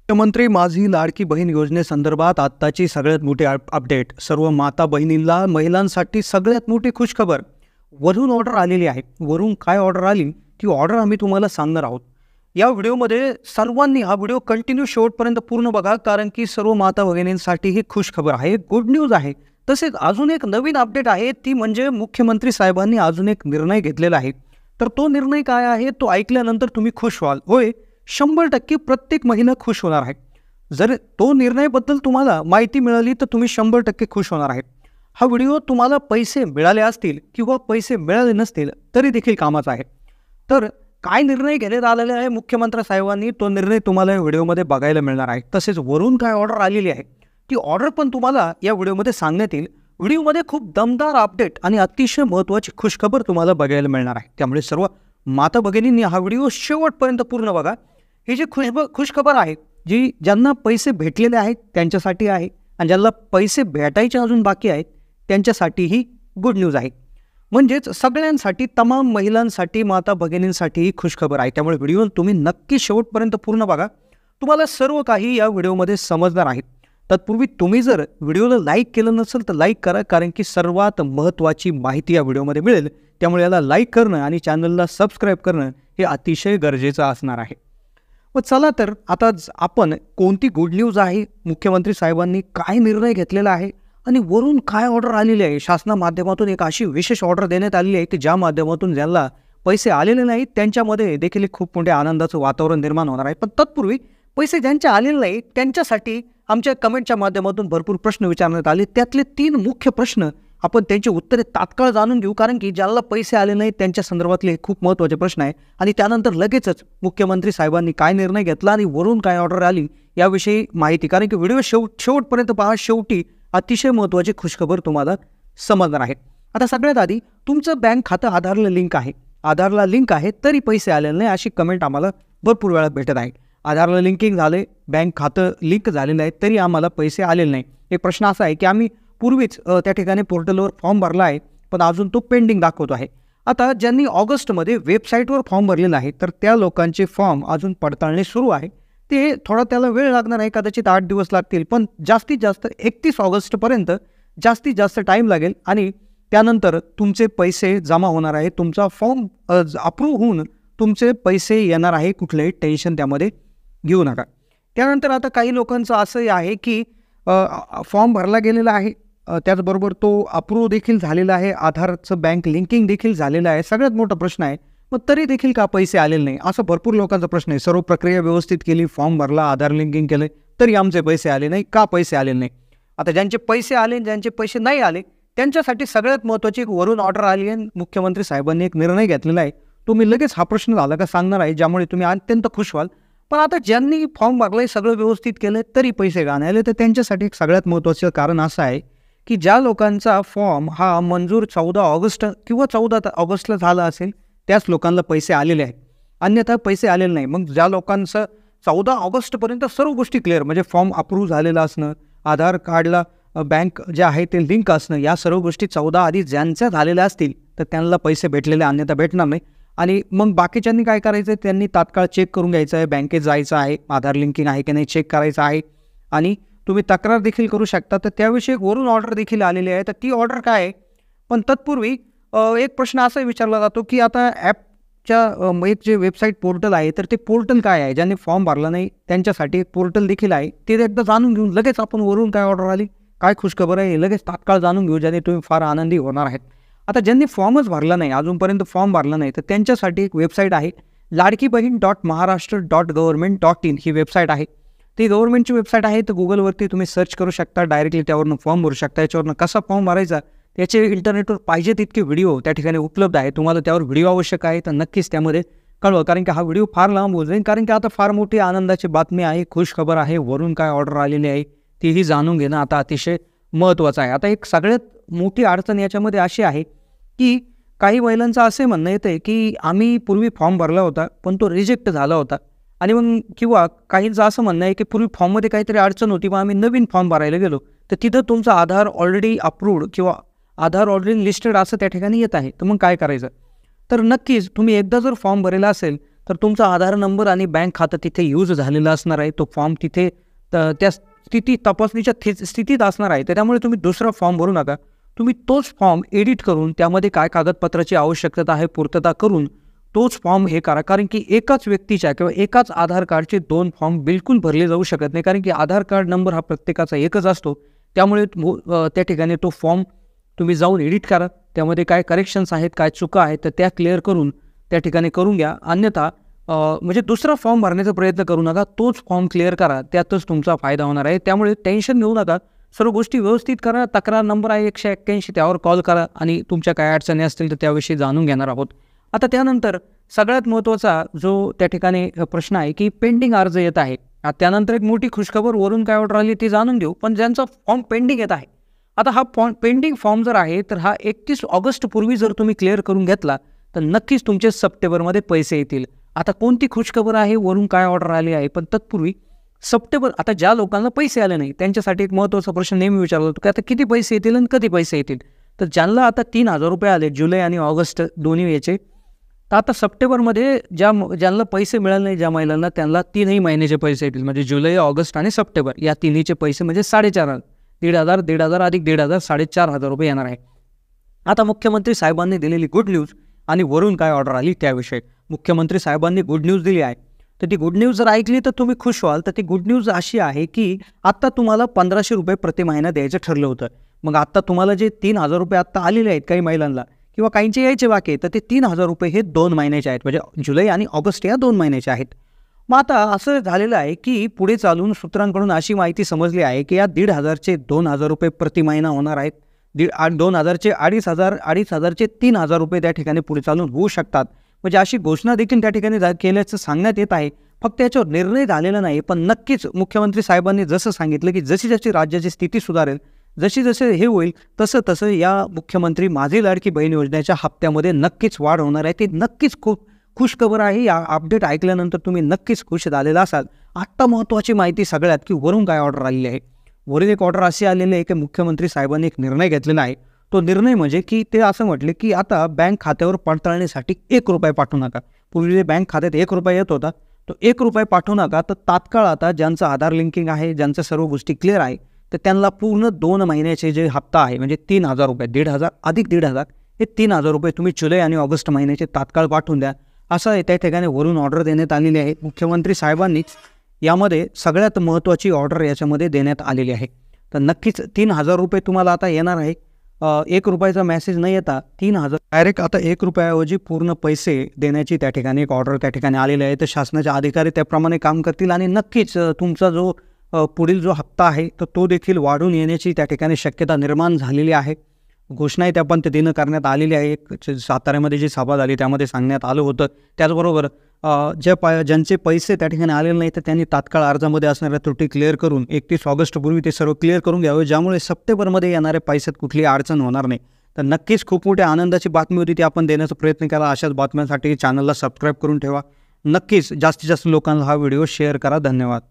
मुख्यमंत्री माझी लाडकी बहीण योजनेसंदर्भात आत्ताची सगळ्यात मोठी अपडेट. सर्व माता बहिणींना महिलांसाठी सगळ्यात मोठी खुशखबर. वरून ऑर्डर आलेली आहे. वरून काय ऑर्डर आली ती ऑर्डर आम्ही तुम्हाला सांगणार आहोत. या व्हिडिओमध्ये सर्वांनी हा व्हिडिओ कंटिन्यू शेवटपर्यंत पूर्ण बघा, कारण की सर्व माता भगिनींसाठी ही खुशखबर आहे, गुड न्यूज आहे. तसेच अजून एक नवीन अपडेट आहे, ती म्हणजे मुख्यमंत्री साहेबांनी अजून एक निर्णय घेतलेला आहे. तर तो निर्णय काय आहे तो ऐकल्यानंतर तुम्ही खुश व्हाल. होय, 100% प्रत्येक महिला खुश होणार आहे. जर तो निर्णयाबद्दल तुम्हाला माहिती मिळाली तर तुम्ही 100% खुश होणार आहे. हा व्हिडिओ तुम्हाला पैसे मिळाले असतील किंवा पैसे मिळाले नसतील तरी देखील कामाचा आहे. तर काय निर्णय घेण्यात आलेला आहे मुख्यमंत्री साहेबांनी, तो निर्णय तुम्हाला या व्हिडिओमध्ये बघायला मिळणार आहे. तसेच वरून काय ऑर्डर आलेली आहे ती ऑर्डर पण तुम्हाला या व्हिडिओमध्ये सांगण्यात येईल. व्हिडिओमध्ये खूप दमदार अपडेट आणि अतिशय महत्त्वाची खुशखबर तुम्हाला बघायला मिळणार आहे. त्यामुळे सर्व माता भगिनींनी हा व्हिडिओ शेवटपर्यंत पूर्ण बघा. ही जी खुशखबर आहे, जी ज्यांना पैसे भेटलेले आहेत त्यांच्यासाठी आहे, आणि ज्यांना पैसे भेटायचे अजून बाकी आहेत त्यांच्यासाठी ही गुड न्यूज आहे. म्हणजेच सगळ्यांसाठी, तमाम महिलांसाठी, माता भगिनींसाठी ही खुशखबर आहे. त्यामुळे व्हिडिओ तुम्ही नक्की शेवटपर्यंत पूर्ण बघा. तुम्हाला सर्व काही या व्हिडिओमध्ये समजणार आहे. तत्पूर्वी तुम्ही जर व्हिडिओला लाईक केलं नसेल तर लाईक करा, कारण की सर्वात महत्त्वाची माहिती या व्हिडिओमध्ये मिळेल. त्यामुळे याला लाईक करणं आणि चॅनलला सबस्क्राईब करणं हे अतिशय गरजेचं असणार आहे. व चला तर आता आपण कोणती गुड न्यूज आहे, मुख्यमंत्री साहेबांनी काय निर्णय घेतलेला आहे आणि वरून काय ऑर्डर आलेली आहे. शासना माध्यमातून एक अशी विशेष ऑर्डर देण्यात आलेली आहे की ज्या माध्यमातून ज्यांना पैसे आलेले नाहीत त्यांच्यामध्ये देखील खूप मोठ्या आनंदाचं वातावरण निर्माण होणार आहे. पण तत्पूर्वी पैसे ज्यांचे आलेले नाहीत त्यांच्यासाठी आमच्या कमेंटच्या माध्यमातून भरपूर प्रश्न विचारण्यात आले. त्यातले 3 मुख्य प्रश्न आपण त्यांची उत्तरे तात्काळ जाणून घेऊ, कारण की ज्याला पैसे आले नाहीत त्यांच्या संदर्भातले खूप महत्त्वाचे प्रश्न आहे. आणि त्यानंतर लगेचच मुख्यमंत्री साहेबांनी काय निर्णय घेतला आणि वरून काय ऑर्डर आली याविषयी माहिती, कारण की व्हिडिओ शेवटपर्यंत पहा. शेवटी अतिशय महत्त्वाची खुशखबर तुम्हाला समजणार आहे. आता सगळ्यात आधी तुमचं बँक खातं आधारला लिंक आहे, आधारला लिंक आहे तरी पैसे आलेले नाही अशी कमेंट आम्हाला भरपूर वेळा भेटत आहे. आधारला लिंकिंग झाले, बँक खातं लिंक झालेलं आहे तरी आम्हाला पैसे आलेले नाही. एक प्रश्न असा आहे की आम्ही पूर्वीच त्या ठिकाणी पोर्टलवर फॉर्म भरला आहे पण अजून तो पेंडिंग दाखवतो आहे. आता ज्यांनी ऑगस्टमध्ये वेबसाईटवर फॉर्म भरलेला आहे तर त्या लोकांचे फॉर्म अजून पडताळणी सुरू आहे. ते थोडा त्याला वेळ लागणार आहे, कदाचित 8 दिवस लागतील, पण जास्तीत जास्त 31 ऑगस्टपर्यंत जास्तीत जास्त टाईम लागेल आणि त्यानंतर तुमचे पैसे जमा होणार आहे. तुमचा फॉर्म अप्रूव्ह होऊन तुमचे पैसे येणार आहे. कुठलंही टेन्शन त्यामध्ये घेऊ नका. त्यानंतर आता काही लोकांचं असंही आहे की फॉर्म भरला गेलेला आहे, त्याचबरोबर तो अप्रूव्ह देखील झालेला आहे, आधारचं बँक लिंकिंग देखील झालेलं आहे. सगळ्यात मोठा प्रश्न आहे मग तरी देखील का पैसे आलेले नाही, असं भरपूर लोकांचा प्रश्न आहे. सर्व प्रक्रिया व्यवस्थित केली, फॉर्म भरला, आधार लिंकिंग केलं तरी आमचे पैसे आले नाही, का पैसे आलेले नाही. आता ज्यांचे पैसे आले, ज्यांचे पैसे नाही आले त्यांच्यासाठी सगळ्यात महत्त्वाची एक वरून ऑर्डर आली आहे. मुख्यमंत्री साहेबांनी एक निर्णय घेतलेला आहे. तो मी लगेच हा प्रश्न झाला का सांगणार आहे, ज्यामुळे तुम्ही अत्यंत खुश व्हाल. पण आता ज्यांनी फॉर्म भरलाय, सगळं व्यवस्थित केलं तरी पैसे का नाही आले, तर त्यांच्यासाठी एक सगळ्यात महत्त्वाचं कारण असं आहे की ज्या लोकांचा फॉर्म हा मंजूर 14 ऑगस्ट किंवा 14 ऑगस्टला झाला असेल त्याच लोकांना पैसे आलेले आहेत, अन्यथा पैसे आलेले नाही. मग ज्या लोकांचं 14 ऑगस्टपर्यंत सर्व गोष्टी क्लिअर, म्हणजे फॉर्म अप्रूव्ह झालेला असणं, आधार कार्डला बँक जे आहे ते लिंक असणं, या सर्व गोष्टी 14 आधी ज्यांच्या झालेल्या असतील तर त्यांना पैसे भेटलेले, अन्यथा भेटणार नाही. आणि मग बाकीच्यांनी काय करायचं आहे, त्यांनी तात्काळ चेक करून घ्यायचं आहे, बँकेत जायचं आहे, आधार लिंकिंग आहे की नाही चेक करायचं आहे. आणि तुम्ही तक्रार देखील करू शकता. तर त्याविषयी वरून ऑर्डर देखील आलेली आहे. तर ती ऑर्डर काय आहे, पण तत्पूर्वी एक प्रश्न असा विचारला जातो की आता ॲपच्या एक जे वेबसाईट पोर्टल आहे तर ते पोर्टल काय आहे. ज्यांनी फॉर्म भरला नाही त्यांच्यासाठी एक पोर्टल देखील आहे, ते एकदा जाणून घेऊन लगेच आपण वरून काय ऑर्डर आली, काय खुशखबर आहे, लगेच तात्काळ जाणून घेऊ, ज्याने तुम्ही फार आनंदी होणार आहेत. आता ज्यांनी फॉर्मच भरला नाही, अजूनपर्यंत फॉर्म भरला नाही, तर त्यांच्यासाठी एक वेबसाईट आहे, ladkibaheen.maharashtra.government.in ही वेबसाईट आहे. ती गव्हर्नमेंटची वेबसाईट आहे. तर गुगलवरती तुम्ही सर्च करू शकता, डायरेक्टली त्यावरनं फॉर्म भरू शकता. याच्यावरनं कसा फॉर्म भरायचा त्याचे इंटरनेटवर पाहिजे तितके व्हिडिओ त्या ठिकाणी उपलब्ध आहे. तुम्हाला त्यावर व्हिडिओ आवश्यक आहे तर नक्कीच त्यामध्ये कळवा, कारण की हा व्हिडिओ फार लांब होऊ जाईल, कारण की आता फार मोठी आनंदाची बातमी आहे, खुशखबर आहे. वरून काय ऑर्डर आलेली आहे तीही जाणून घेणं आता अतिशय महत्त्वाचं आहे. आता एक सगळ्यात मोठी अडचण याच्यामध्ये अशी आहे की काही महिलांचं असे म्हणणं येतं की आम्ही पूर्वी फॉर्म भरला होता पण तो रिजेक्ट झाला होता, आणि मग किंवा काहींचं असं म्हणणं आहे की पूर्वी फॉर्ममध्ये काहीतरी अडचण होती, मग आम्ही नवीन फॉर्म भरायला गेलो तर तिथं तुमचं आधार ऑलरेडी अप्रूव्ड किंवा आधार ऑलरेडी लिस्टेड असं त्या ठिकाणी येत आहे. तर मग काय करायचं. तर नक्कीच तुम्ही एकदा जर फॉर्म भरलेला असेल तर तुमचा आधार नंबर आणि बँक खातं तिथे यूज झालेला असणार आहे. तो फॉर्म तिथे त्या तपासणीच्या स्थितीत असणार आहे. तर त्यामुळे तुम्ही दुसरा फॉर्म भरू नका. तुम्ही तोच फॉर्म एडिट करून त्यामध्ये काय कागदपत्राची आवश्यकता आहे पूर्तता करून तोच फॉर्म हे करा. कारण की एकाच व्यक्तीच्या किंवा एकाच आधार कार्डचे 2 फॉर्म बिलकुल भरले जाऊ शकत नाही. कारण की आधार कार्ड नंबर हा प्रत्येकाचा एकच असतो. त्यामुळे त्या ठिकाणी तो फॉर्म तुम्ही जाऊन एडिट करा. त्यामध्ये काय करेक्शन्स आहेत, काय चुका आहेत, तर त्या क्लिअर करून त्या ठिकाणी करून घ्या. अन्यथा म्हणजे दुसरा फॉर्म भरण्याचा प्रयत्न करू नका. तोच फॉर्म क्लिअर करा. त्यातच तुमचा फायदा होणार आहे. त्यामुळे टेन्शन घेऊ नका. सर्व गोष्टी व्यवस्थित करा. तक्रार नंबर आहे 181, त्यावर कॉल करा आणि तुमच्या काय अडचणी असतील तर त्याविषयी जाणून घेणार आहोत. आता त्यानंतर सगळ्यात महत्त्वाचा जो त्या ठिकाणी प्रश्न आहे की पेंडिंग अर्ज येत आहे. त्यानंतर एक मोठी खुशखबर, वरून काय ऑर्डर आली ती जाणून घेऊ. पण ज्यांचा फॉर्म पेंडिंग येत आहे, आता हा पेंडिंग फॉर्म जर आहे तर हा 31 ऑगस्टपूर्वी जर तुम्ही क्लिअर करून घेतला तर नक्कीच तुमचे सप्टेंबरमध्ये पैसे येतील. आता कोणती खुशखबर आहे, वरून काय ऑर्डर आली आहे, पण तत्पूर्वी सप्टेंबर, आता ज्या लोकांना पैसे आले नाही त्यांच्यासाठी एक महत्त्वाचा प्रश्न नेहमी विचारला जातो की आता किती पैसे येतील आणि कधी पैसे येतील. तर ज्यांना आता 3,000 रुपये आले जुलै आणि ऑगस्ट दोन्ही याचे, तर आता सप्टेंबरमध्ये ज्यांना पैसे मिळाले नाही, ज्या महिलांना, त्यांना 3ही महिन्याचे पैसे येतील. म्हणजे जुलै, ऑगस्ट आणि सप्टेंबर या तिन्हीचे पैसे म्हणजे 4,500, 1,500, 1,500 अधिक 1,500, 4,500 रुपये येणार आहे. आता मुख्यमंत्री साहेबांनी दिलेली गुड न्यूज आणि वरून काय ऑर्डर आली त्याविषयी. मुख्यमंत्री साहेबांनी गुड न्यूज दिली आहे. तर ती गुड न्यूज जर ऐकली तर तुम्ही खुश व्हाल. तर ती गुड न्यूज अशी आहे की आत्ता तुम्हाला 1,500 रुपये प्रति महिना द्यायचं ठरलं होतं. मग आत्ता तुम्हाला जे 3,000 रुपये आत्ता आलेले आहेत काही महिलांना किंवा काहींचे यायचे बाकी आहेत, तर ते 3,000 रुपये हे 2 महिन्याचे आहेत. म्हणजे जुलै आणि ऑगस्ट या 2 महिन्याचे आहेत. मग आता असं झालेलं आहे की पुढे चालून सूत्रांकडून अशी माहिती समजली आहे की या 1,500चे 2,000 रुपये प्रति महिना होणार आहेत. 2,000चे 2,500, 2,500चे 3,000 रुपये त्या ठिकाणी पुढे चालून होऊ शकतात. म्हणजे अशी घोषणा देखील त्या ठिकाणी केल्याचं सांगण्यात येत आहे. फक्त याच्यावर निर्णय झालेला नाही. पण नक्कीच मुख्यमंत्री साहेबांनी जसं सांगितलं की जशी जशी राज्याची स्थिती सुधारेल, जसे हे होईल तसं या मुख्यमंत्री माझी लाडकी बहीण योजनेच्या हप्त्यामध्ये नक्कीच वाढ होणार आहे. ती नक्कीच खूप खुशखबर आहे. या अपडेट ऐकल्यानंतर तुम्ही नक्कीच खुश झालेला असाल. आत्ता महत्त्वाची माहिती सगळ्यात की वरून काय ऑर्डर आलेली आहे. वरून एक ऑर्डर अशी आलेली आहे की मुख्यमंत्री साहेबांनी एक निर्णय घेतलेला आहे. तो निर्णय म्हणजे की ते असं म्हटले की आता बँक खात्यावर पडताळणीसाठी 1 रुपया पाठवू नका. पूर्वी जे बँक खात्यात 1 रुपया येत होता तो 1 रुपया पाठवू नका. तर तात्काळ आता ज्यांचं आधार लिंकिंग आहे, ज्यांच्या सर्व गोष्टी क्लिअर आहे, तर त्यांना पूर्ण 2 महिन्याचे जे हप्ता आहे म्हणजे 3,000 रुपये, 1,500 अधिक 1,500 हे 3,000 रुपये तुम्ही जुलै आणि ऑगस्ट महिन्याचे तात्काळ पाठवून द्या. असं त्या ठिकाणी वरून ऑर्डर देण्यात आलेली आहे. मुख्यमंत्री साहेबांनीच यामध्ये सगळ्यात महत्त्वाची ऑर्डर याच्यामध्ये देण्यात आलेली आहे. तर नक्कीच 3,000 रुपये तुम्हाला आता येणार आहे. 1 रुपयाचा मेसेज न येता 3,000 डायरेक्ट आता 1 रुपयाऐवजी पूर्ण पैसे देण्याची त्या ठिकाणी एक ऑर्डर त्या ठिकाणी आलेली आहे. तर शासनाचे अधिकारी त्याप्रमाणे काम करतील आणि नक्कीच तुमचा जो पुढील जो हप्ता आहे तर तो देखील वाढून येण्याची त्या ठिकाणी शक्यता निर्माण झालेली आहे. घोषणाही त्या पद्धतीनं करण्यात आलेली आहे. साताऱ्यामध्ये जी सभा झाली त्यामध्ये सांगण्यात आलं होतं. त्याचबरोबर ज्यांचे पैसे त्या ठिकाणी आलेले नाही तर त्यांनी तात्काळ अर्जामध्ये असणाऱ्या त्रुटी क्लिअर करून 31 ऑगस्टपूर्वी ते सर्व क्लिअर करून घ्यावे, ज्यामुळे सप्टेंबरमध्ये येणाऱ्या पैशात कुठलीही अडचण होणार नाही. तर नक्कीच खूप मोठ्या आनंदाची बातमी होती ती आपण देण्याचा प्रयत्न केला. अशाच बातम्यांसाठी चॅनलला सबस्क्राईब करून ठेवा. नक्कीच जास्तीत जास्त लोकांना हा व्हिडिओ शेअर करा. धन्यवाद.